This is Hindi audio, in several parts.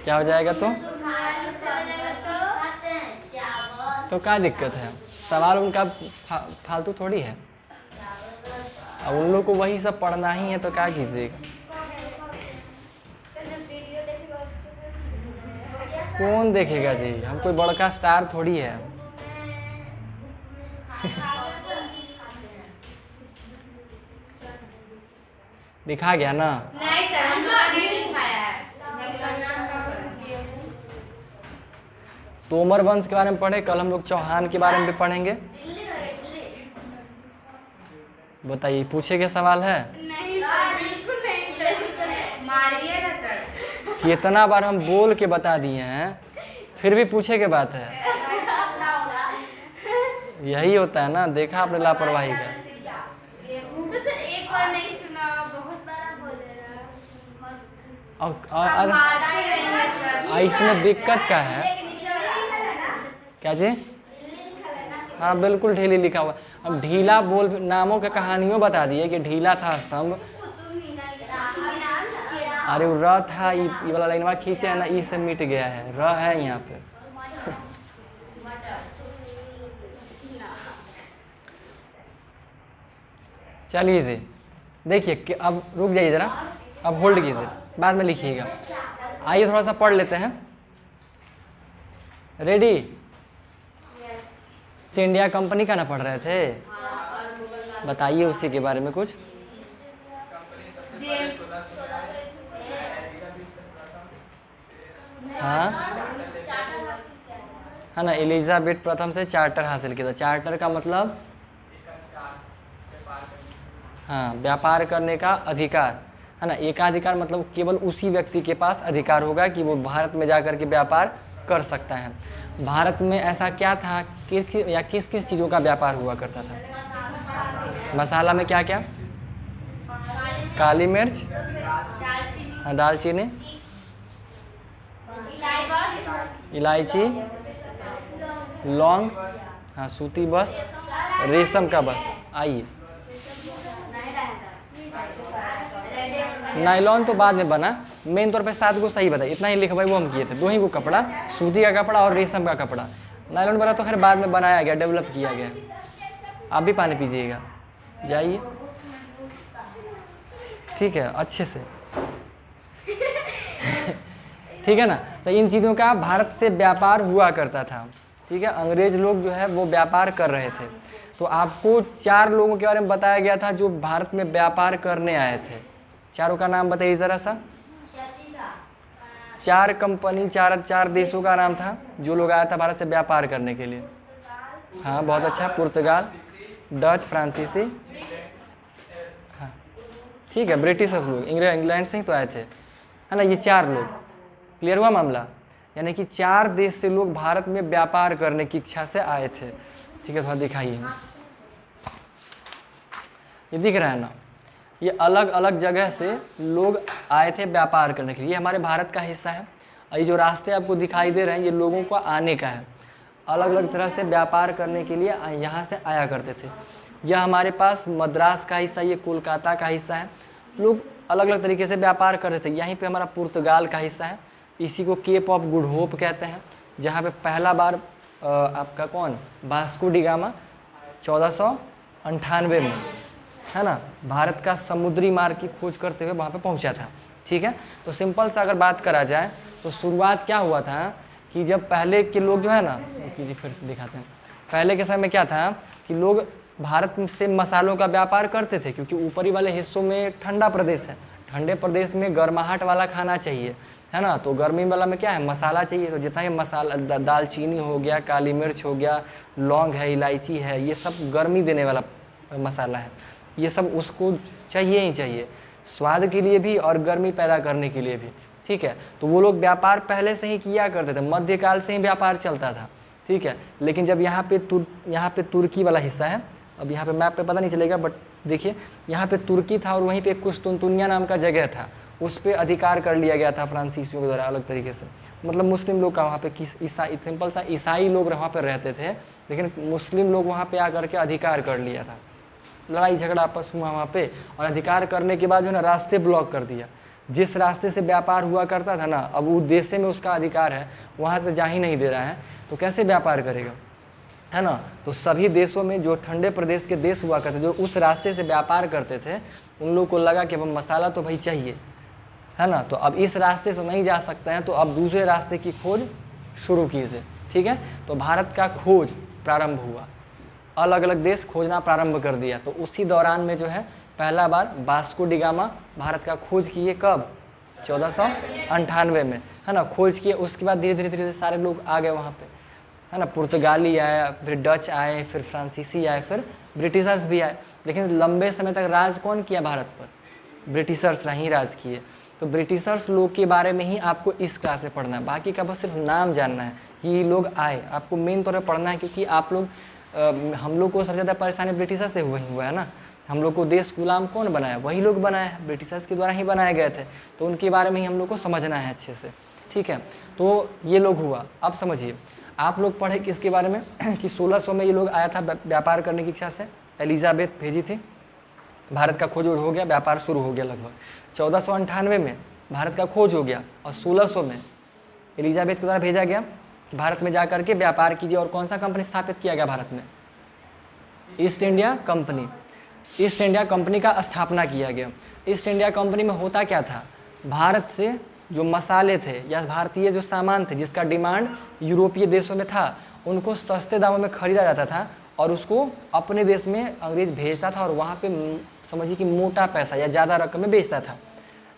क्या हो जाएगा तो क्या दिक्कत है? सवाल उनका फालतू थोड़ी है। अब उन लोग को वही सब पढ़ना ही है तो क्या कीजिएगा। कौन देखेगा जी, हम कोई बड़का स्टार थोड़ी है। दिखा गया ना? नहीं सर, हमने नहीं दिखाया है। तोमर वंश के बारे में पढ़े, कल हम लोग चौहान के बारे में भी पढ़ेंगे। बताइए, पूछेगा सवाल है? नहीं सर, बिल्कुल नहीं। मारिए ना सर। कितना बार हम बोल के बता दिए हैं, फिर भी पूछे के बात है। यही होता है ना, देखा आपने लापरवाही का। तो सर एक बार नहीं सुना, बहुत बार बोलेगा। इसमें दिक्कत क्या है? क्या जी? हाँ बिल्कुल ढीली लिखा हुआ। अब ढीला बोल नामों के कहानियों बता दिए कि ढीला था स्तंभ। अरे वो र था, ये वाला लाइनवा खींचे है ना, ई से मिट गया है, र है यहाँ पे। चलिए जी, देखिए कि अब रुक जाइए जरा, अब होल्ड कीजिए, बाद में लिखिएगा। आइए थोड़ा सा पढ़ लेते हैं। रेडी? इंडिया कंपनी का ना पढ़ रहे थे? बताइए उसी के बारे में कुछ। हाँ है ना, एलिजाबेथ प्रथम से चार्टर हासिल किया था। चार्टर का मतलब हाँ, व्यापार करने का अधिकार, है ना। एकाधिकार मतलब केवल उसी व्यक्ति के पास अधिकार होगा कि वो भारत में जाकर के व्यापार कर सकता है। भारत में ऐसा क्या था या किस किस चीज़ों का व्यापार हुआ करता था? मसाला में क्या क्या? काली मिर्च, दालचीनी, इलायची, लौंग, हाँ सूती वस्त्र, रेशम का वस्त्र। आइए, नायलॉन तो बाद में बना, मेन तौर पे 7 को सही बताइए, इतना ही लिखा भाई, वो हम किए थे 2 ही को कपड़ा, सूती का कपड़ा और रेशम का कपड़ा। नायलॉन बना तो खैर बाद में बनाया गया, डेवलप किया गया। आप भी पानी पीजिएगा, जाइए, ठीक है, अच्छे से। ठीक है ना। तो इन चीज़ों का भारत से व्यापार हुआ करता था, ठीक है। अंग्रेज लोग जो है वो व्यापार कर रहे थे। तो आपको 4 लोगों के बारे में बताया गया था जो भारत में व्यापार करने आए थे। चारों का नाम बताइए जरा सा। 4 कंपनी, 4 देशों का नाम था जो लोग आया था भारत से व्यापार करने के लिए। हाँ बहुत अच्छा, पुर्तगाल, डच, फ्रांसीसी, हाँ ठीक है, ब्रिटिशर्स लोग इंग्लैंड से ही तो आए थे, है ना। ये 4 लोग, क्लियर हुआ मामला। यानी कि 4 देश से लोग भारत में व्यापार करने की इच्छा से आए थे, ठीक है। थोड़ा दिखाइए, ये दिख रहा है ना, ये अलग अलग जगह से लोग आए थे व्यापार करने के लिए। ये हमारे भारत का हिस्सा है। और ये जो रास्ते आपको दिखाई दे रहे हैं, ये लोगों को आने का है, अलग अलग तरह से व्यापार करने के लिए यहाँ से आया करते थे। यह हमारे पास मद्रास का हिस्सा, ये कोलकाता का हिस्सा है। लोग अलग अलग तरीके से व्यापार करते थे। यहीं पे हमारा पुर्तगाल का हिस्सा है, इसी को केप ऑफ गुड होप कहते हैं, जहाँ पे पहला बार आपका कौन, वास्को डी गामा 1498 में, है ना, भारत का समुद्री मार्ग की खोज करते हुए वहाँ पे पहुँचा था, ठीक है। तो सिंपल सा अगर बात करा जाए तो शुरुआत क्या हुआ था कि जब पहले के लोग जो है ना, फिर से दिखाते हैं, पहले के समय में क्या था कि लोग भारत से मसालों का व्यापार करते थे, क्योंकि ऊपरी वाले हिस्सों में ठंडा प्रदेश है, ठंडे प्रदेश में गर्माहट वाला खाना चाहिए, है ना। तो गर्मी वाला में क्या है, मसाला चाहिए। तो जितना ही मसाला, दालचीनी हो गया, काली मिर्च हो गया, लौंग है, इलायची है, ये सब गर्मी देने वाला मसाला है, ये सब उसको चाहिए ही चाहिए, स्वाद के लिए भी और गर्मी पैदा करने के लिए भी, ठीक है। तो वो लोग व्यापार पहले से ही किया करते थे, मध्यकाल से ही व्यापार चलता था, ठीक है। लेकिन जब यहाँ पे तुर्की वाला हिस्सा है, अब यहाँ पे मैप पे पता नहीं चलेगा, बट देखिए यहाँ पे तुर्की था और वहीं पे कुस्तुनतुनिया नाम का जगह था, उस पर अधिकार कर लिया गया था फ्रांसीसियों के द्वारा अलग तरीके से। मतलब मुस्लिम लोग का वहाँ पे सिंपल सा ईसाई लोग वहाँ पे रहते थे, लेकिन मुस्लिम लोग वहाँ पे आकर के अधिकार कर लिया था। लड़ाई झगड़ा आपस हुआ वहाँ पे, और अधिकार करने के बाद जो है ना रास्ते ब्लॉक कर दिया। जिस रास्ते से व्यापार हुआ करता था ना, अब उस देश में उसका अधिकार है, वहाँ से जा ही नहीं दे रहा है, तो कैसे व्यापार करेगा, है ना। तो सभी देशों में जो ठंडे प्रदेश के देश हुआ करते, जो उस रास्ते से व्यापार करते थे, उन लोगों को लगा कि अब मसाला तो भाई चाहिए, है ना। तो अब इस रास्ते से नहीं जा सकते हैं, तो अब दूसरे रास्ते की खोज शुरू कीजिए, ठीक है। तो भारत का खोज प्रारंभ हुआ, अलग अलग देश खोजना प्रारंभ कर दिया। तो उसी दौरान में जो है पहला बार वास्को डी गामा भारत का खोज किए, कब, 1498 में, है ना, खोज किए। उसके बाद धीरे धीरे धीरे सारे लोग आ गए वहाँ पे, है ना। पुर्तगाली आया, फिर डच आए, फिर फ्रांसीसी आए, फिर ब्रिटिशर्स भी आए। लेकिन लंबे समय तक राज कौन किया भारत पर, ब्रिटिशर्स ही राज किए। तो ब्रिटिशर्स लोग के बारे में ही आपको इस क्लास में पढ़ना है, बाकी का बस सिर्फ नाम जानना है, ये लोग आए, आपको मेन तौर पर पढ़ना है। क्योंकि आप लोग हम लोग को सबसे ज़्यादा परेशानी ब्रिटिशर से हुआ है ना। हम लोग को देश गुलाम कौन बनाया, वही लोग बनाए हैं, ब्रिटिशर्स के द्वारा ही बनाए गए थे। तो उनके बारे में ही हम लोग को समझना है अच्छे से, ठीक है। तो ये लोग हुआ। अब समझिए, आप लोग पढ़े किसके बारे में कि 1600 में ये लोग आया था व्यापार करने की इच्छा से, एलिजाबेथ भेजी थी, भारत का खोज हो गया, व्यापार शुरू हो गया। लगभग 1498 में भारत का खोज हो गया, और 1600 में एलिजाबेथ के द्वारा भेजा गया भारत में जा करके व्यापार कीजिए। और कौन सा कंपनी स्थापित किया गया भारत में, east India company. East India company का स्थापना किया गया। ईस्ट इंडिया कंपनी में होता क्या था, भारत से जो मसाले थे या भारतीय जो सामान थे जिसका डिमांड यूरोपीय देशों में था, उनको सस्ते दामों में खरीदा जाता था और उसको अपने देश में अंग्रेज भेजता था, और वहाँ पे समझिए कि मोटा पैसा या ज़्यादा रकम में बेचता था,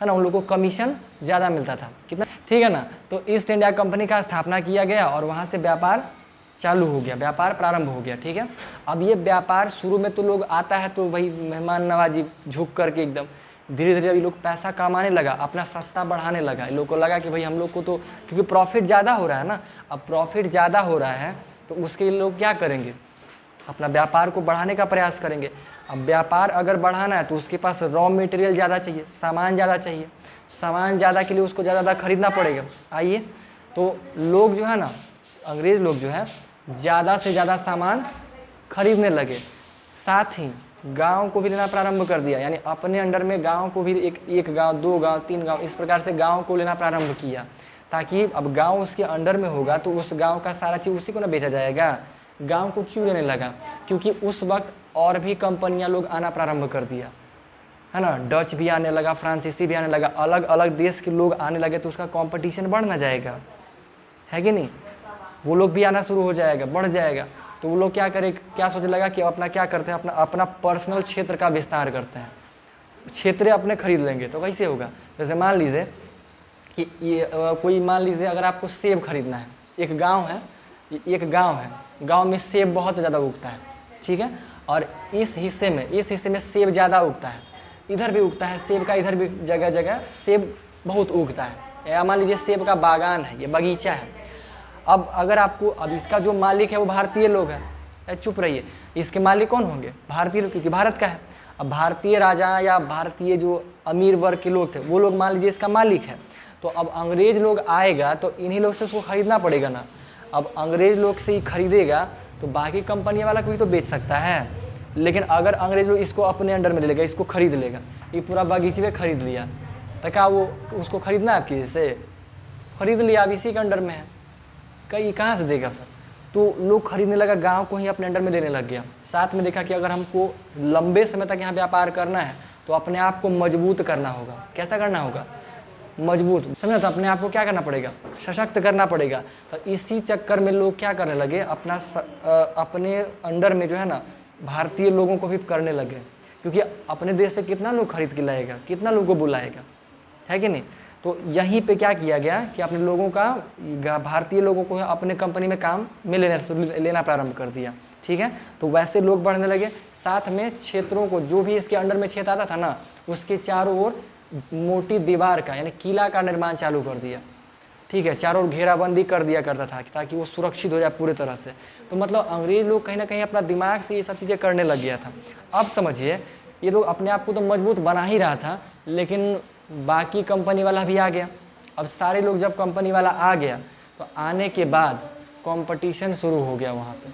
है ना। उन लोगों को कमीशन ज़्यादा मिलता था, कितना, ठीक है ना। तो ईस्ट इंडिया कंपनी का स्थापना किया गया और वहाँ से व्यापार चालू हो गया, व्यापार प्रारंभ हो गया, ठीक है। अब ये व्यापार शुरू में तो लोग आता है तो भाई मेहमान नवाजी झुक करके एकदम, धीरे धीरे अभी लोग पैसा कमाने लगा, अपना सत्ता बढ़ाने लगा। इन लोग को लगा कि भाई हम लोग को तो, क्योंकि प्रॉफिट ज़्यादा हो रहा है ना, अब प्रॉफिट ज़्यादा हो रहा है तो उसके लिए लोग क्या करेंगे, अपना व्यापार को बढ़ाने का प्रयास करेंगे। अब व्यापार अगर बढ़ाना है तो उसके पास रॉ मटेरियल ज़्यादा चाहिए, सामान ज़्यादा चाहिए, सामान ज़्यादा के लिए उसको ज़्यादा खरीदना पड़ेगा। आइए, तो लोग जो है ना, अंग्रेज़ लोग जो है ज़्यादा से ज़्यादा सामान खरीदने लगे, साथ ही गांव को भी लेना प्रारंभ कर दिया। यानी अपने अंडर में गांव को भी, एक गांव, 2 गांव, 3 गांव, इस प्रकार से गांव को लेना प्रारंभ किया, ताकि अब गांव उसके अंडर में होगा तो उस गांव का सारा चीज़ उसी को ना बेचा जाएगा। गांव को क्यों लेने लगा, क्योंकि उस वक्त और भी कंपनियां लोग आना प्रारंभ कर दिया, है ना। डच भी आने लगा, फ्रांसीसी भी आने लगा, अलग अलग देश के लोग आने लगे, तो उसका कंपटीशन बढ़ना जाएगा, है कि नहीं। वो लोग भी आना शुरू हो जाएगा, बढ़ जाएगा। तो वो लोग क्या करे, क्या सोचने लगा कि अपना क्या करते हैं, अपना पर्सनल क्षेत्र का विस्तार करते हैं, क्षेत्र अपने खरीद लेंगे। तो कैसे होगा, जैसे मान लीजिए कि ये कोई, मान लीजिए अगर आपको सेब खरीदना है, एक गांव है, गांव में सेब बहुत ज़्यादा उगता है, ठीक है। और इस हिस्से में सेब ज़्यादा उगता है, इधर भी उगता है सेब का, इधर भी जगह जगह सेब बहुत उगता है, या मान लीजिए सेब का बागान है, ये बगीचा है। अब अगर आपको, अब इसका जो मालिक है वो भारतीय लोग हैं, चुप रहिए, इसके मालिक कौन होंगे, भारतीय लोग, क्योंकि भारत का है। अब भारतीय राजा या भारतीय जो अमीर वर्ग के लोग थे वो लोग मान लीजिए इसका मालिक है, तो अब अंग्रेज लोग आएगा तो इन्हीं लोग से उसको खरीदना पड़ेगा ना। अब अंग्रेज लोग से ही खरीदेगा तो बाकी कंपनी वाला कोई तो बेच सकता है, लेकिन अगर अंग्रेज लोग इसको अपने अंडर में ले लेगा, इसको खरीद लेगा, ये पूरा बगीचे खरीद लिया, तो क्या वो उसको खरीदना है आपकी, जैसे खरीद लिया, अब इसी के अंडर में है, कहीं कहाँ से देगा फिर। तो लोग खरीदने लगा, गांव को ही अपने अंडर में लेने लग गया। साथ में देखा कि अगर हमको लंबे समय तक यहाँ व्यापार करना है तो अपने आप को मजबूत करना होगा। कैसा करना होगा, मजबूत, समझा। तो अपने आप को क्या करना पड़ेगा, सशक्त करना पड़ेगा। तो इसी चक्कर में लोग क्या करने लगे, अपने अंडर में जो है ना भारतीय लोगों को भी करने लगे, क्योंकि अपने देश से कितना लोग खरीद के लाएगा, कितना लोगों को बुलाएगा, है कि नहीं। तो यहीं पे क्या किया गया कि अपने लोगों का, भारतीय लोगों को अपने कंपनी में काम में लेना प्रारंभ कर दिया, ठीक है। तो वैसे लोग बढ़ने लगे, साथ में क्षेत्रों को, जो भी इसके अंडर में क्षेत्र आता था ना, उसके चारों ओर मोटी दीवार का यानी किला का निर्माण चालू कर दिया, ठीक है। चारों ओर घेराबंदी कर दिया करता था ताकि वो सुरक्षित हो जाए पूरी तरह से। तो मतलब अंग्रेज लोग कहीं ना कहीं अपना दिमाग से ये सब चीज़ें करने लग गया था। अब समझिए, ये लोग अपने आप को तो मजबूत बना ही रहा था, लेकिन बाकी कंपनी वाला भी आ गया। अब सारे लोग जब कंपनी वाला आ गया तो आने के बाद कंपटीशन शुरू हो गया वहाँ पे,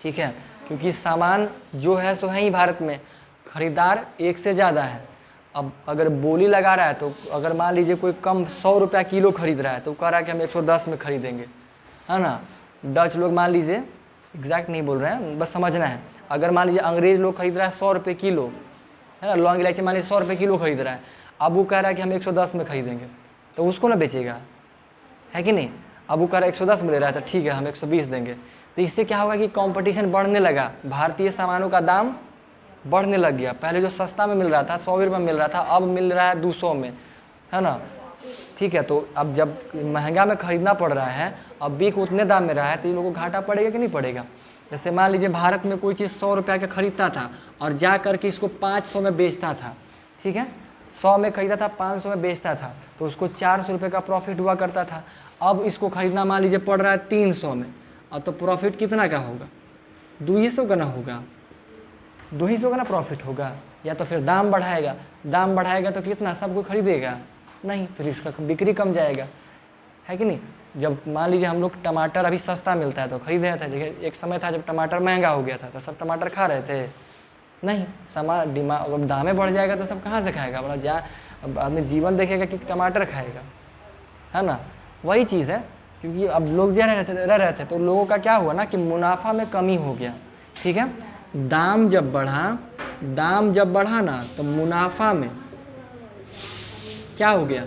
ठीक है, क्योंकि सामान जो है सो है ही भारत में, खरीदार एक से ज़्यादा है, अब अगर बोली लगा रहा है तो अगर मान लीजिए कोई कम 100 रुपया किलो खरीद रहा है तो कह रहा है कि हम 110 में खरीदेंगे, है ना। डच लोग मान लीजिए, एग्जैक्ट नहीं बोल रहे हैं, बस समझना है, अगर मान लीजिए अंग्रेज लोग खरीद रहा है 100 रुपये किलो, है ना, लौंग इलायची मान लीजिए 100 रुपये किलो खरीद रहा है, अब वो कह रहा है कि हम 110 में खरीदेंगे, तो उसको ना बेचेगा, है कि नहीं। अब वो कह रहा है 110 में ले रहा है तो ठीक है हम 120 देंगे। तो इससे क्या होगा कि कंपटीशन बढ़ने लगा, भारतीय सामानों का दाम बढ़ने लग गया। पहले जो सस्ता में मिल रहा था 100 रुपये में मिल रहा था, अब मिल रहा है 200 में, है ना। ठीक है, तो अब जब महंगा में खरीदना पड़ रहा है, अब बिक उतने दाम में रहा है, तो ये लोगों को घाटा पड़ेगा कि नहीं पड़ेगा। जैसे मान लीजिए भारत में कोई चीज़ 100 रुपये का खरीदता था और जा करके इसको 500 में बेचता था, ठीक है, 100 में खरीदा था 500 में बेचता था, तो उसको 400 रुपये का प्रॉफिट हुआ करता था। अब इसको खरीदना मान लीजिए पड़ रहा है 300 में, अब तो प्रॉफिट कितना का होगा, 200 का ना होगा, 200 का ना प्रॉफिट होगा। या तो फिर दाम बढ़ाएगा तो कितना, सबको खरीदेगा नहीं, फिर इसका बिक्री कम जाएगा, है कि नहीं। जब मान लीजिए हम लोग टमाटर अभी सस्ता मिलता है तो खरीद रहे थे, देखिए एक समय था जब टमाटर महंगा हो गया था तो सब टमाटर खा रहे थे नहीं, सामान डिमांड, अब दामें बढ़ जाएगा तो सब कहाँ से खाएगा, अपना अब आदमी जीवन देखेगा कि टमाटर खाएगा, है ना। वही चीज़ है, क्योंकि अब लोग रह रहे थे तो लोगों का क्या हुआ ना कि मुनाफा में कमी हो गया, ठीक है। दाम जब बढ़ा ना तो मुनाफा में क्या हो गया,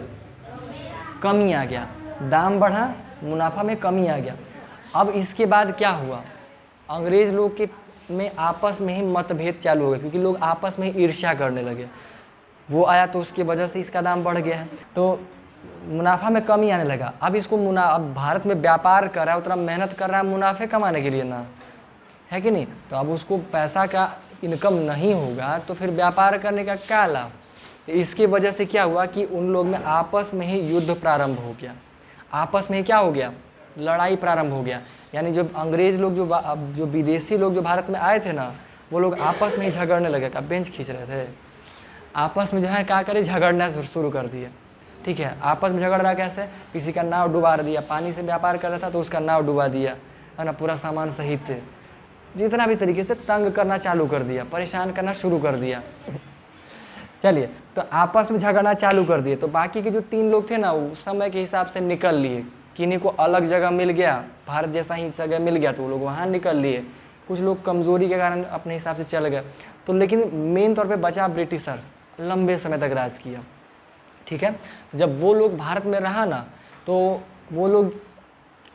कमी आ गया। दाम बढ़ा, मुनाफा में कमी आ गया। अब इसके बाद क्या हुआ, अंग्रेज लोग के में आपस में ही मतभेद चालू हो गए, क्योंकि लोग आपस में ही ईर्ष्या करने लगे। वो आया तो उसकी वजह से इसका दाम बढ़ गया है, तो मुनाफा में कमी आने लगा। अब इसको अब भारत में व्यापार कर रहा है, उतना मेहनत कर रहा है मुनाफे कमाने के लिए ना, है कि नहीं। तो अब उसको पैसा का इनकम नहीं होगा तो फिर व्यापार करने का क्या लाभ। तो इसकी वजह से क्या हुआ कि उन लोग में आपस में ही युद्ध प्रारंभ हो गया, आपस में क्या हो गया, लड़ाई प्रारंभ हो गया। यानी जब अंग्रेज लोग जो विदेशी लोग जो भारत में आए थे ना, वो लोग आपस में ही झगड़ने लगे, का बेंच खींच रहे थे, आपस में जो है क्या करे, झगड़ना शुरू कर दिए, ठीक है। आपस में झगड़ रहा कैसे, किसी का नाव डुबा दिया, पानी से व्यापार कर रहा था तो उसका नाव डुबा दिया, है ना, पूरा सामान सहित थे, जितना भी तरीके से तंग करना चालू कर दिया, परेशान करना शुरू कर दिया। चलिए, तो आपस में झगड़ना चालू कर दिए, तो बाकी के जो 3 लोग थे ना, वो समय के हिसाब से निकल लिए। किन्हीं को अलग जगह मिल गया, भारत जैसा ही जगह मिल गया तो वो लोग वहाँ निकल लिए, कुछ लोग कमज़ोरी के कारण अपने हिसाब से चल गए। तो लेकिन मेन तौर पे बचा ब्रिटिशर्स, लंबे समय तक राज किया, ठीक है। जब वो लोग भारत में रहा ना, तो वो लोग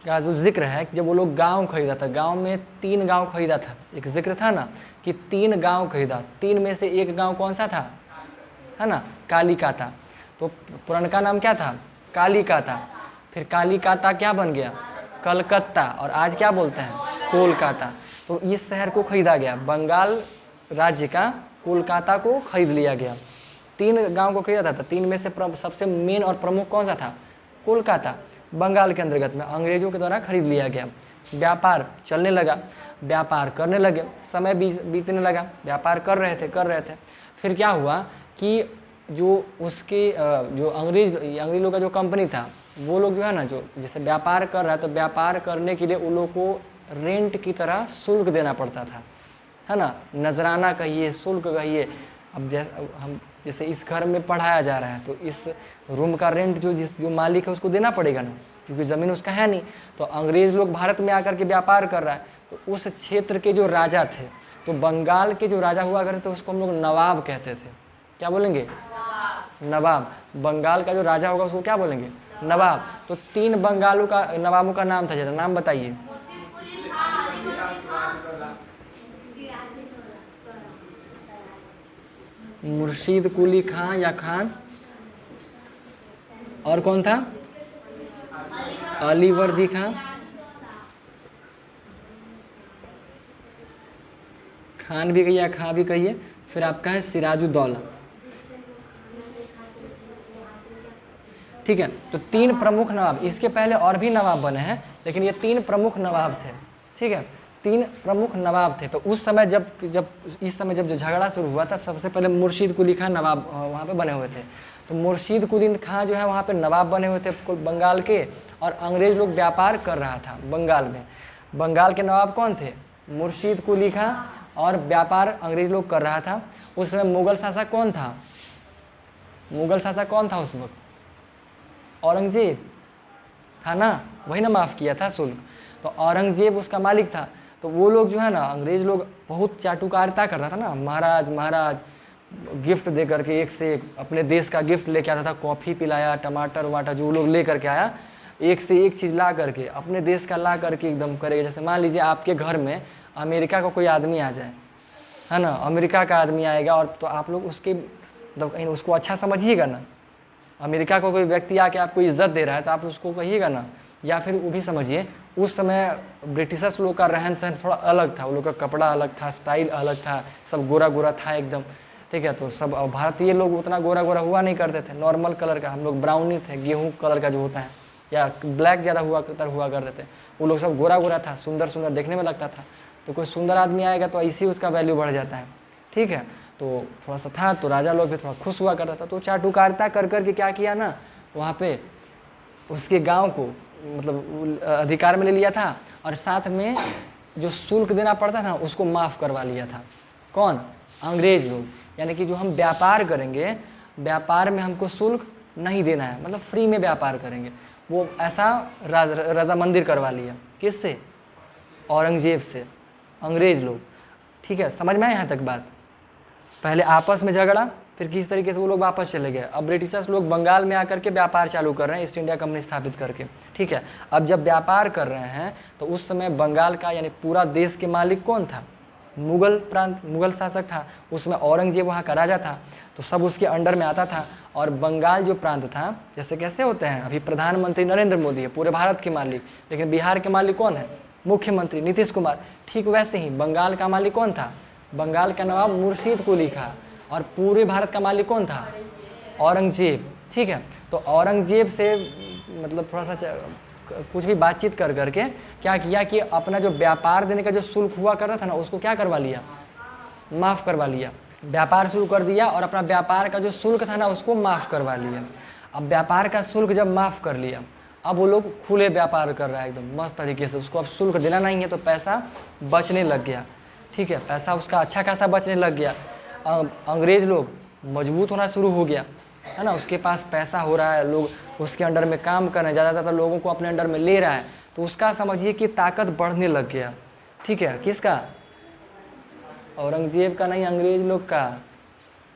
का जो जिक्र है कि जब वो लोग गांव खरीदा था, गांव में 3 गांव खरीदा था, एक जिक्र था ना कि 3 गांव खरीदा, 3 में से एक गांव कौन सा था, है ना, कालीकाता। तो पुरनका नाम क्या था, कालीकाता, फिर कालीकाता क्या बन गया, कलकत्ता, और आज क्या बोलते हैं, कोलकाता। तो इस शहर को खरीदा गया, बंगाल राज्य का कोलकाता को खरीद लिया गया। 3 गांव को खरीदा था, 3 में से सबसे मेन और प्रमुख कौन सा था, कोलकाता, बंगाल के अंतर्गत में अंग्रेजों के द्वारा खरीद लिया गया। व्यापार चलने लगा, व्यापार करने लगे, समय बीतने लगा, व्यापार कर रहे थे। फिर क्या हुआ कि जो उसके जो अंग्रेज लोग का जो कंपनी था, वो लोग जो है ना, जो जैसे व्यापार कर रहा है तो व्यापार करने के लिए उन लोग को रेंट की तरह शुल्क देना पड़ता था, है ना, नजराना कहिए, शुल्क कहिए। अब हम जैसे इस घर में पढ़ाया जा रहा है तो इस रूम का रेंट जो मालिक है उसको देना पड़ेगा ना, क्योंकि ज़मीन उसका है नहीं। तो अंग्रेज़ लोग भारत में आकर के व्यापार कर रहा है, तो उस क्षेत्र के जो राजा थे, तो बंगाल के जो राजा हुआ करते थे उसको हम लोग नवाब कहते थे। क्या बोलेंगे, नवाब। बंगाल का जो राजा होगा उसको क्या बोलेंगे, नवाब। तो 3 बंगालों का नवाबों का नाम था, जरा नाम बताइए। मुर्शीद कुली खां या खान, और कौन था, अलीवर्दी खां, खान भी कहिए, खां भी कहिए। फिर आपका है सिराजुद्दौला, ठीक है। तो 3 प्रमुख नवाब, इसके पहले और भी नवाब बने हैं, लेकिन ये 3 प्रमुख नवाब थे, ठीक है, 3 प्रमुख नवाब थे। तो उस समय इस समय जब जो झगड़ा शुरू हुआ था, सबसे पहले मुर्शीद कुली खां नवाब वहाँ पे बने हुए थे। तो मुर्शीद कुली खां जो है वहाँ पे नवाब बने हुए थे बंगाल के, और अंग्रेज लोग व्यापार कर रहा था बंगाल में। बंगाल के नवाब कौन थे, मुर्शीद कुली खां, और व्यापार अंग्रेज लोग कर रहा था। उस समय मुगल शासक कौन था, मुगल शासक कौन था उस वक्त? औरंगजेब था ना, वही ना माफ़ किया था शुल्क। तो औरंगजेब उसका मालिक था। तो वो लोग जो है ना, अंग्रेज लोग बहुत चाटुकारिता करता था ना, महाराज महाराज गिफ्ट दे करके एक से एक अपने देश का गिफ्ट लेके आता था, कॉफ़ी पिलाया, टमाटर वमाटर जो लोग ले करके आया, एक से एक चीज़ ला करके अपने देश का ला करके एकदम करेगा। जैसे मान लीजिए आपके घर में अमेरिका का कोई आदमी आ जाए, है ना, अमेरिका का आदमी आएगा, और तो आप लोग उसके मतलब उसको अच्छा समझिएगा ना। अमेरिका का कोई व्यक्ति आके आपको इज्जत दे रहा है तो आप उसको कहिएगा ना। या फिर वो भी समझिए, उस समय ब्रिटिशर्स लोग का रहन सहन थोड़ा अलग था, वो लोग का कपड़ा अलग था, स्टाइल अलग था, सब गोरा गोरा था एकदम, ठीक है। तो सब भारतीय लोग उतना गोरा गोरा हुआ नहीं करते थे, नॉर्मल कलर का, हम लोग ब्राउनी थे, गेहूँ कलर का जो होता है, या ब्लैक ज़्यादा हुआ करते थे। वो लोग सब गोरा गोरा था, सुंदर सुंदर देखने में लगता था। तो कोई सुंदर आदमी आएगा तो ऐसे ही उसका वैल्यू बढ़ जाता है, ठीक है। तो थोड़ा सा था, तो राजा लोग भी थोड़ा खुश हुआ करता था। तो चाटुकारिता कर करके क्या किया ना, वहाँ पे उसके गांव को मतलब अधिकार में ले लिया था, और साथ में जो शुल्क देना पड़ता था उसको माफ़ करवा लिया था। कौन? अंग्रेज लोग। यानी कि जो हम व्यापार करेंगे, व्यापार में हमको शुल्क नहीं देना है, मतलब फ्री में व्यापार करेंगे, वो ऐसा रजामंदी करवा लिया। किससे? औरंगजेब से, अंग्रेज लोग, ठीक है। समझ में आए यहाँ तक बात? पहले आपस में झगड़ा, फिर किस तरीके से वो लोग वापस चले गए। अब ब्रिटिशर्स लोग बंगाल में आकर के व्यापार चालू कर रहे हैं, ईस्ट इंडिया कंपनी स्थापित करके, ठीक है। अब जब व्यापार कर रहे हैं तो उस समय बंगाल का यानी पूरा देश के मालिक कौन था? मुगल प्रांत, मुगल शासक था। उसमें औरंगजेब वहाँ का राजा था, तो सब उसके अंडर में आता था। और बंगाल जो प्रांत था, जैसे कैसे होते हैं, अभी प्रधानमंत्री नरेंद्र मोदी है, पूरे भारत के मालिक, लेकिन बिहार के मालिक कौन है? मुख्यमंत्री नीतीश कुमार। ठीक वैसे ही बंगाल का मालिक कौन था? बंगाल का नवाब मुर्शीद कुली था। और पूरे भारत का मालिक कौन था? औरंगजेब, ठीक है। तो औरंगजेब से मतलब थोड़ा सा कुछ भी बातचीत कर करके क्या किया कि अपना जो व्यापार देने का जो शुल्क हुआ कर रहा था ना, उसको क्या करवा लिया? माफ़ करवा लिया। व्यापार शुरू कर दिया और अपना व्यापार का जो शुल्क था ना उसको माफ़ करवा लिया। अब व्यापार का शुल्क जब माफ़ कर लिया, अब वो लोग खुले व्यापार कर रहा है एकदम मस्त तरीके से, उसको अब शुल्क देना नहीं है, तो पैसा बचने लग गया, ठीक है। पैसा उसका अच्छा खासा बचने लग गया। अंग्रेज लोग मजबूत होना शुरू हो गया, है ना, उसके पास पैसा हो रहा है, लोग उसके अंडर में काम कर रहे हैं, ज़्यादा से ज़्यादा लोगों को अपने अंडर में ले रहा है, तो उसका समझिए कि ताकत बढ़ने लग गया, ठीक है। किसका? औरंगजेब का नहीं, अंग्रेज लोग का।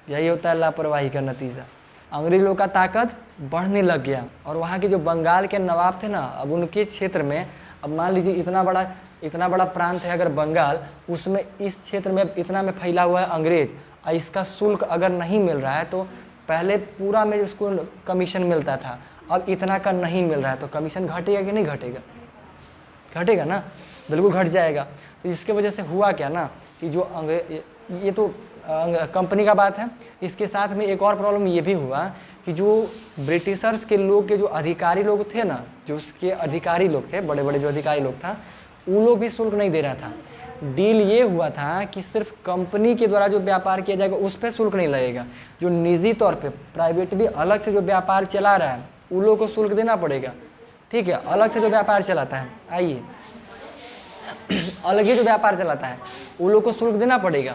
यही होता है लापरवाही का नतीजा। अंग्रेज लोग का ताकत बढ़ने लग गया, और वहाँ के जो बंगाल के नवाब थे ना, अब उनके क्षेत्र में, अब मान लीजिए इतना बड़ा प्रांत है अगर बंगाल, उसमें इस क्षेत्र में इतना में फैला हुआ है अंग्रेज, और इसका शुल्क अगर नहीं मिल रहा है, तो पहले पूरा में उसको कमीशन मिलता था, अब इतना का नहीं मिल रहा है, तो कमीशन घटेगा कि नहीं घटेगा? घटेगा ना, बिल्कुल घट जाएगा। तो इसके वजह से हुआ क्या ना कि जो ये तो कंपनी का बात है, इसके साथ में एक और प्रॉब्लम ये भी हुआ कि जो ब्रिटिशर्स के लोग के जो अधिकारी लोग थे ना, जो उसके अधिकारी लोग थे, बड़े बड़े जो अधिकारी लोग था, वो लोग भी शुल्क नहीं दे रहा था। डील ये हुआ था कि सिर्फ कंपनी के द्वारा जो व्यापार किया जाएगा उस पर शुल्क नहीं लगेगा, जो निजी तौर पे प्राइवेटली अलग से जो व्यापार चला रहा है उन लोगों को शुल्क देना पड़ेगा, ठीक है। अलग से जो व्यापार चलाता है, आइए अलग ही जो व्यापार चलाता है उन लोगों को शुल्क देना पड़ेगा,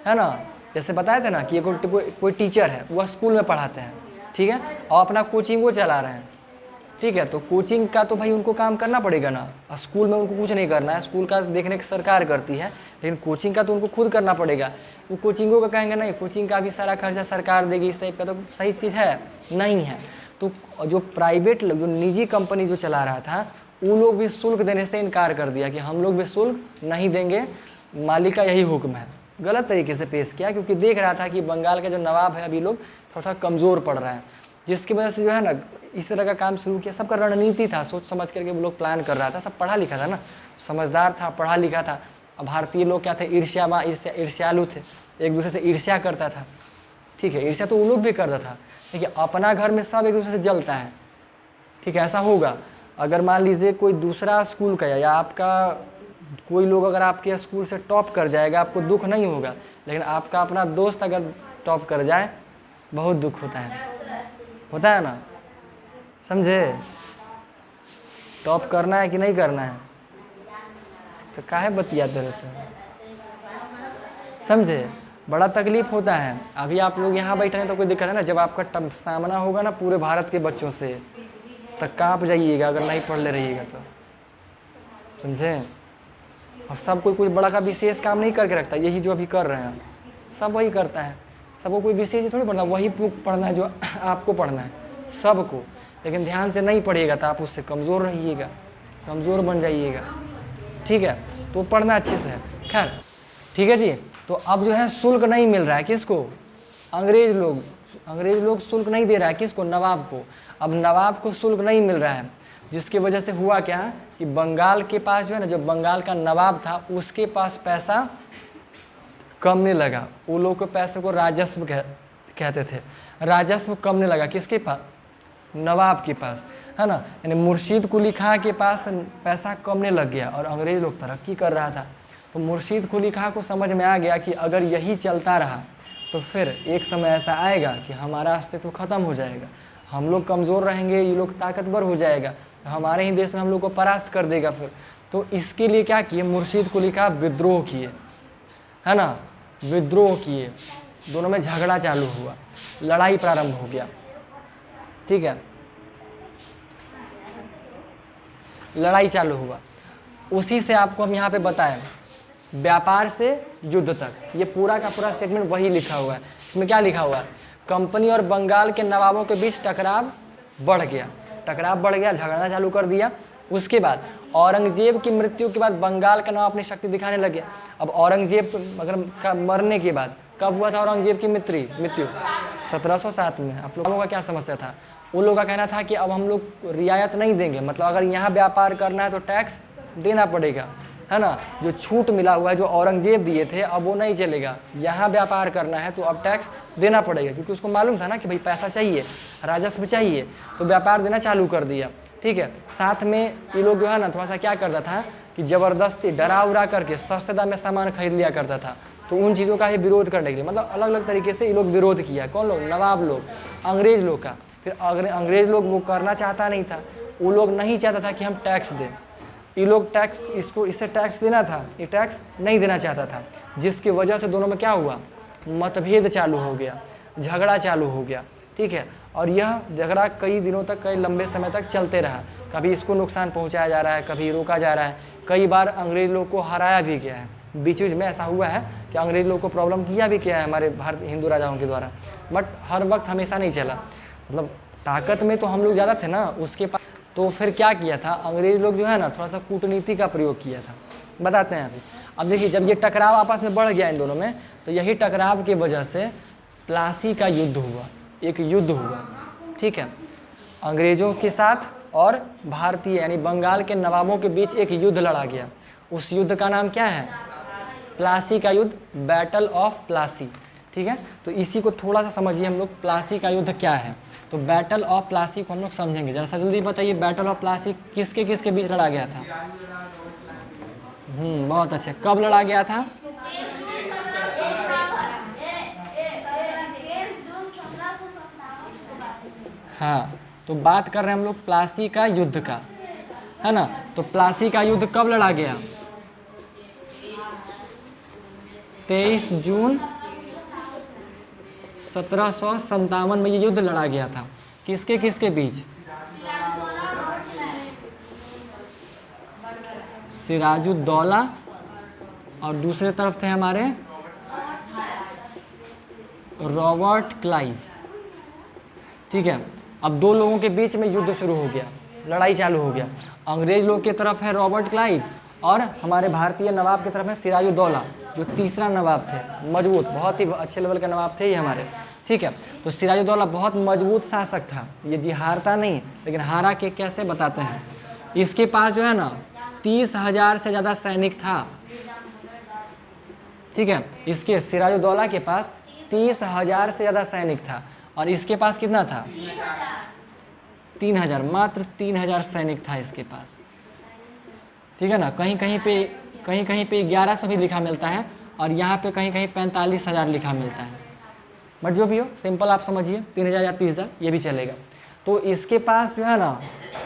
है ना। जैसे बताए थे ना कि कोई टीचर है, वह स्कूल में पढ़ाते हैं, ठीक है, और अपना कोचिंग वो चला रहे हैं, ठीक है। तो कोचिंग का तो भाई उनको काम करना पड़ेगा ना, स्कूल में उनको कुछ नहीं करना है, स्कूल का देखने की सरकार करती है, लेकिन कोचिंग का तो उनको खुद करना पड़ेगा। वो कोचिंगों का कहेंगे नहीं, कोचिंग का भी सारा खर्चा सरकार देगी, इस टाइप का तो सही चीज़ है नहीं है। तो जो प्राइवेट जो निजी कंपनी जो चला रहा था, वो लोग भी शुल्क देने से इनकार कर दिया कि हम लोग भी शुल्क नहीं देंगे, मालिक का यही हुक्म है। गलत तरीके से पेश किया, क्योंकि देख रहा था कि बंगाल का जो नवाब है अभी लोग थोड़ा कमज़ोर पड़ रहा है, जिसकी वजह से जो है ना इस तरह का काम शुरू किया। सबका रणनीति था, सोच समझ करके वो लोग प्लान कर रहा था, सब पढ़ा लिखा था ना, समझदार था, पढ़ा लिखा था। अब भारतीय लोग क्या थे? ईर्ष्यालु थे, एक दूसरे से ईर्ष्या करता था, ठीक है। ईर्ष्या तो वो लोग भी करता था, ठीक है। अपना घर में सब एक दूसरे से जलता है, ठीक है। ऐसा होगा अगर मान लीजिए कोई दूसरा स्कूल का या आपका कोई लोग अगर आपके स्कूल से टॉप कर जाएगा, आपको दुख नहीं होगा, लेकिन आपका अपना दोस्त अगर टॉप कर जाए बहुत दुख होता है ना, समझे। टॉप करना है कि नहीं करना है, तो काहे बतियाते रहते हैं, समझे। बड़ा तकलीफ होता है। अभी आप लोग यहाँ बैठे हैं तो कोई दिक्कत है ना, जब आपका सामना होगा ना पूरे भारत के बच्चों से, तब काँप जाइएगा अगर नहीं पढ़ ले रहिएगा तो, समझे। और सब कोई बड़ा का विशेष काम नहीं करके रखता, यही जो अभी कर रहे हैं सब वही करता है। सबको कोई विशेष थोड़ी पढ़ना, वही बुक पढ़ना है जो आपको पढ़ना है सबको। लेकिन ध्यान से नहीं पढ़िएगा तो आप उससे कमज़ोर रहिएगा, कमज़ोर बन जाइएगा, ठीक है। तो पढ़ना अच्छे से है। खैर ठीक है जी। तो अब जो है शुल्क नहीं मिल रहा है किसको, अंग्रेज लोग शुल्क नहीं दे रहा है किसको, नवाब को। अब नवाब को शुल्क नहीं मिल रहा है, जिसकी वजह से हुआ क्या कि बंगाल के पास जो है ना, जो बंगाल का नवाब था उसके पास पैसा कमने लगा। वो लोग के पैसे को राजस्व कहते थे, राजस्व कमने लगा किसके पास, नवाब के पास, है ना। यानी मुर्शीद कुली खां के पास पैसा कमने लग गया और अंग्रेज लोग तरक्की कर रहा था। तो मुर्शीद कुली खां को समझ में आ गया कि अगर यही चलता रहा तो फिर एक समय ऐसा आएगा कि हमारा अस्तित्व खत्म हो जाएगा, हम लोग कमज़ोर रहेंगे, ये लोग ताकतवर हो जाएगा, हमारे ही देश में हम लोग को परास्त कर देगा फिर। तो इसके लिए क्या किए, मुर्शीद कुली खां विद्रोह किए, है ना, विद्रोह किए। दोनों में झगड़ा चालू हुआ, लड़ाई प्रारंभ हो गया, ठीक है, लड़ाई चालू हुआ। उसी से आपको हम यहाँ पे बताएं, व्यापार से युद्ध तक, ये पूरा का पूरा स्टेटमेंट वही लिखा हुआ है। इसमें क्या लिखा हुआ है, कंपनी और बंगाल के नवाबों के बीच टकराव बढ़ गया, झगड़ना चालू कर दिया। उसके बाद औरंगजेब की मृत्यु के बाद बंगाल का नवाब अपनी शक्ति दिखाने लगे। अब औरंगजेब अगर मरने के बाद, कब हुआ था औरंगजेब की मृत्यु 1707 में। आप लोगों का क्या समस्या था, उन लोगों का कहना था कि अब हम लोग रियायत नहीं देंगे, मतलब अगर यहाँ व्यापार करना है तो टैक्स देना पड़ेगा, है ना। जो छूट मिला हुआ है जो औरंगजेब दिए थे अब वो नहीं चलेगा, यहाँ व्यापार करना है तो अब टैक्स देना पड़ेगा, क्योंकि उसको मालूम था ना कि भाई पैसा चाहिए, राजस्व चाहिए, तो व्यापार देना चालू कर दिया, ठीक है। साथ में ये लोग जो है ना थोड़ा सा क्या करता था कि ज़बरदस्ती डरा उरा करके सस्ते दाम में सामान खरीद लिया करता था। तो उन चीज़ों का ही विरोध करने के लिए, मतलब अलग अलग तरीके से ये लोग विरोध किया। कौन लोग, नवाब लोग, अंग्रेज लोग का। फिर अंग्रेज लोग वो करना चाहता नहीं था, वो लोग नहीं चाहता था कि हम टैक्स दें, ये लोग टैक्स, इससे टैक्स देना था, ये टैक्स नहीं देना चाहता था, जिसकी वजह से दोनों में क्या हुआ, मतभेद चालू हो गया, झगड़ा चालू हो गया, ठीक है। और यह झगड़ा कई दिनों तक, कई लंबे समय तक चलते रहा। कभी इसको नुकसान पहुंचाया जा रहा है, कभी रोका जा रहा है, कई बार अंग्रेज लोग को हराया भी गया है। बीच में ऐसा हुआ है कि अंग्रेज लोग को प्रॉब्लम किया भी किया है हमारे भारत हिंदू राजाओं के द्वारा, बट हर वक्त हमेशा नहीं चला, मतलब ताकत में तो हम लोग ज़्यादा थे ना उसके पास। तो फिर क्या किया था, अंग्रेज लोग जो है ना थोड़ा सा कूटनीति का प्रयोग किया था, बताते हैं अभी। अब देखिए, जब ये टकराव आपस में बढ़ गया इन दोनों में, तो यही टकराव की वजह से प्लासी का युद्ध हुआ, एक युद्ध हुआ, ठीक है। अंग्रेजों के साथ और भारतीय यानी बंगाल के नवाबों के बीच एक युद्ध लड़ा गया। उस युद्ध का नाम क्या है, प्लासी का युद्ध, बैटल ऑफ प्लासी, ठीक है। तो इसी को थोड़ा सा समझिए हम लोग, प्लासी का युद्ध क्या है। तो बैटल ऑफ प्लासी को हम लोग समझेंगे, जरा सा जल्दी बताइए, बैटल ऑफ प्लासी किसके किसके बीच लड़ा गया था। बहुत अच्छे, कब लड़ा गया था, हाँ। तो बात कर रहे हैं हम लोग प्लासी का युद्ध का, है ना। तो प्लासी का युद्ध कब लड़ा गया, 23 जून 1757 में ये युद्ध लड़ा गया था। किसके किसके बीच, सिराजुद्दौला और दूसरे तरफ थे हमारे रॉबर्ट क्लाइव, ठीक है। अब दो लोगों के बीच में युद्ध शुरू हो गया, लड़ाई चालू हो गया। अंग्रेज लोग की तरफ है रॉबर्ट क्लाइव और हमारे भारतीय नवाब की तरफ है सिराजुद्दौला, जो तीसरा नवाब थे, मजबूत, बहुत ही अच्छे लेवल के नवाब थे ये हमारे, ठीक है। तो सिराजुद्दौला बहुत मजबूत शासक था, ये जी हारता नहीं, लेकिन हारा के कैसे बताते हैं। इसके पास जो है ना 30,000 से ज़्यादा सैनिक था, ठीक है। इसके सिराजुद्दौला के पास 30,000 से ज़्यादा सैनिक था और इसके पास कितना था, 3,000, मात्र 3,000 सैनिक था इसके पास, ठीक है ना। कहीं कहीं पे 1100 भी लिखा मिलता है और यहाँ पे कहीं कहीं 45,000 लिखा मिलता है, बट जो भी हो सिंपल आप समझिए, 3,000 या 30,000 ये भी चलेगा। तो इसके पास जो है ना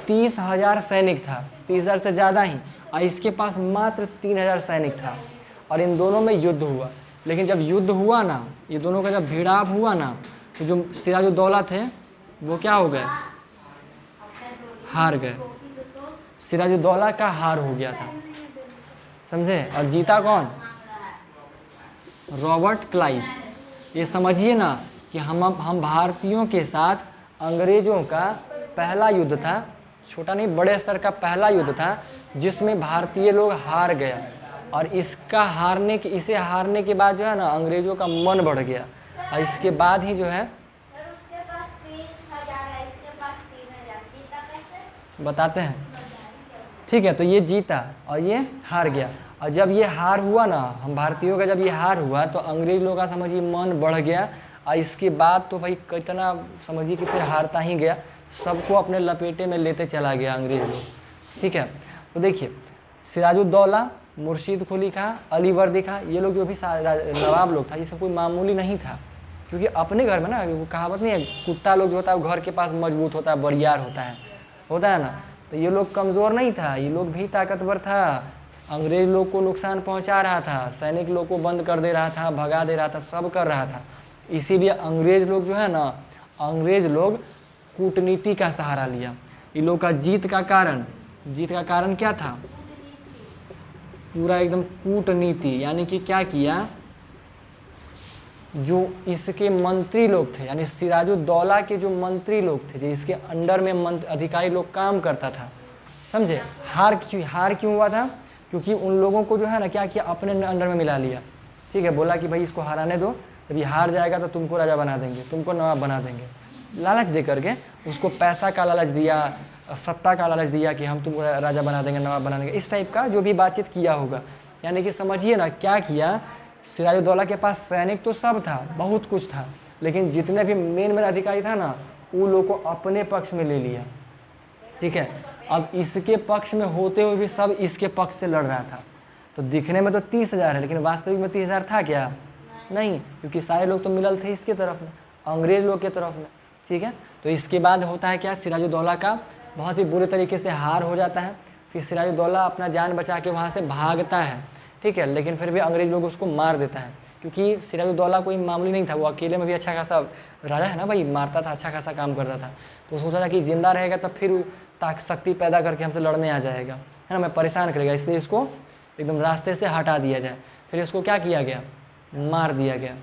30,000 सैनिक था, 30,000 से ज़्यादा ही, और इसके पास मात्र 3,000 सैनिक था और इन दोनों में युद्ध हुआ। लेकिन जब युद्ध हुआ ना, ये दोनों का जब भिड़ाव हुआ ना, तो जो सिराजुद्दौला थे वो क्या हो गए, हार गए। सिराजुद्दौला का हार हो गया था, समझे। और जीता कौन, रॉबर्ट क्लाइव। ये समझिए ना कि हम भारतीयों के साथ अंग्रेजों का पहला युद्ध था, छोटा नहीं बड़े स्तर का पहला युद्ध था, जिसमें भारतीय लोग हार गया। और इसे हारने के बाद जो है ना, अंग्रेजों का मन बढ़ गया, और इसके बाद ही जो है सर उसके पास 30,000 है, इसके पास 3,000, जीता कैसे? बताते हैं, ठीक है। तो ये जीता और ये हार गया। और जब ये हार हुआ ना, हम भारतीयों का जब ये हार हुआ, तो अंग्रेज लोगों का समझिए मन बढ़ गया। और इसके बाद तो भाई कितना समझिए कि फिर हारता ही गया, सबको अपने लपेटे में लेते चला गया अंग्रेज लोग, ठीक है। तो देखिए, सिराजुद्दौला, मुर्शीद कुली खां, अलीवर्दी खां, ये लोग जो भी नवाब लोग था, ये सब कोई मामूली नहीं था। क्योंकि अपने घर में ना, वो कहावत नहीं है, कुत्ता लोग जो होता है वो घर के पास मजबूत होता है, बरियार होता है ना। तो ये लोग कमज़ोर नहीं था, ये लोग भी ताकतवर था। अंग्रेज लोग को नुकसान पहुंचा रहा था, सैनिक लोग को बंद कर दे रहा था, भगा दे रहा था, सब कर रहा था। इसीलिए अंग्रेज लोग जो है ना, अंग्रेज लोग कूटनीति का सहारा लिया। इन लोग का जीत का कारण क्या था, पूरा एकदम कूटनीति। यानी कि क्या किया, जो इसके मंत्री लोग थे, यानी सिराजुद्दौला के जो मंत्री लोग थे, जो इसके अंडर में अधिकारी लोग काम करता था, समझे। हार क्यों हुआ था, क्योंकि उन लोगों को जो है ना क्या किया, अपने अंडर में मिला लिया, ठीक है। बोला कि भाई इसको हराने दो, जब ये हार जाएगा तो तुमको राजा बना देंगे, तुमको नवाब बना देंगे। लालच दे करके उसको पैसा का लालच दिया, सत्ता का लालच दिया कि हम तुमको राजा बना देंगे, नवाब बना देंगे, इस टाइप का जो भी बातचीत किया होगा। यानी कि समझिए ना क्या किया, सिराजुद्दौला के पास सैनिक तो सब था, बहुत कुछ था, लेकिन जितने भी मेन अधिकारी था ना, उन लोगों को अपने पक्ष में ले लिया, ठीक है। अब इसके पक्ष में होते हुए भी सब इसके पक्ष से लड़ रहा था। तो दिखने में तो 30,000 है, लेकिन वास्तविक में 30,000 था क्या, नहीं, क्योंकि सारे लोग तो मिलल थे इसके तरफ में, अंग्रेज लोग के तरफ में, ठीक है। तो इसके बाद होता है क्या, सिराजुद्दौला का बहुत ही बुरे तरीके से हार हो जाता है। फिर सिराजुद्दौला अपना जान बचा के वहाँ से भागता है, ठीक है, लेकिन फिर भी अंग्रेज लोग उसको मार देता है। क्योंकि सिराजुद्दौला कोई मामूली नहीं था, वो अकेले में भी अच्छा खासा राजा है ना भाई, मारता था, अच्छा खासा काम करता था। तो सोचा था कि जिंदा रहेगा तब फिर शक्ति पैदा करके हमसे लड़ने आ जाएगा, है ना, मैं परेशान करेगा, इसलिए इसको एकदम रास्ते से हटा दिया जाए। फिर इसको क्या किया गया, मार दिया गया,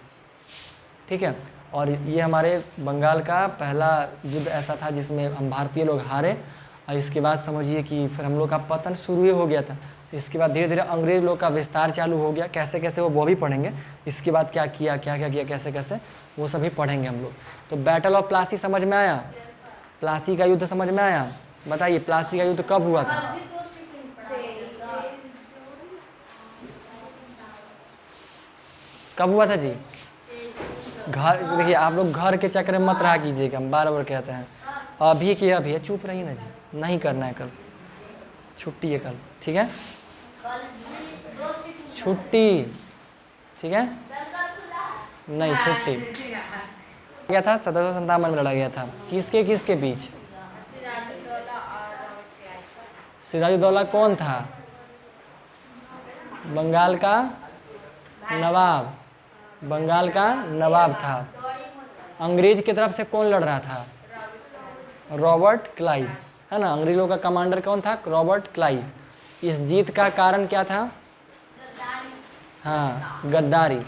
ठीक है। और ये हमारे बंगाल का पहला युद्ध ऐसा था जिसमें हम भारतीय लोग हारे। और इसके बाद समझिए कि फिर हम लोग का पतन शुरू ही हो गया था। इसके बाद धीरे धीरे अंग्रेज लोग का विस्तार चालू हो गया, कैसे कैसे वो भी पढ़ेंगे। इसके बाद क्या किया, क्या क्या किया, कैसे कैसे, वो सभी पढ़ेंगे हम लोग। तो बैटल ऑफ प्लासी समझ में आया, प्लासी का युद्ध समझ में आया। बताइए प्लासी का युद्ध कब हुआ था, कब हुआ था जी। घर देखिए, आप लोग घर के चक्कर में मत रहा कीजिएगा, हम बार बार कहते हैं, अभी के अभी है, चुप रहिए ना जी, नहीं करना है, कल छुट्टी है, कल ठीक है, छुट्टी, ठीक है, नहीं छुट्टी। क्या था, 1757 में लड़ा गया था, किसके बीच, सिराजुद्दौला कौन था, बंगाल का नवाब, बंगाल का नवाब था। अंग्रेज की तरफ से कौन लड़ रहा था, रॉबर्ट क्लाइव, है ना। अंग्रेजों का कमांडर कौन था, रॉबर्ट क्लाइव। इस जीत का कारण क्या था, हाँ, गद्दारी।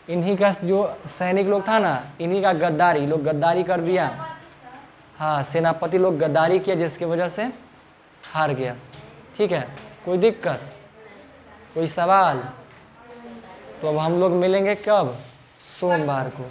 इन्हीं का जो सैनिक लोग था ना, इन्हीं का गद्दारी, लोग गद्दारी कर दिया, हाँ, सेनापति लोग गद्दारी किया, जिसकी वजह से हार गया, ठीक है। कोई दिक्कत, कोई सवाल। तो अब हम लोग मिलेंगे कब, सोमवार को।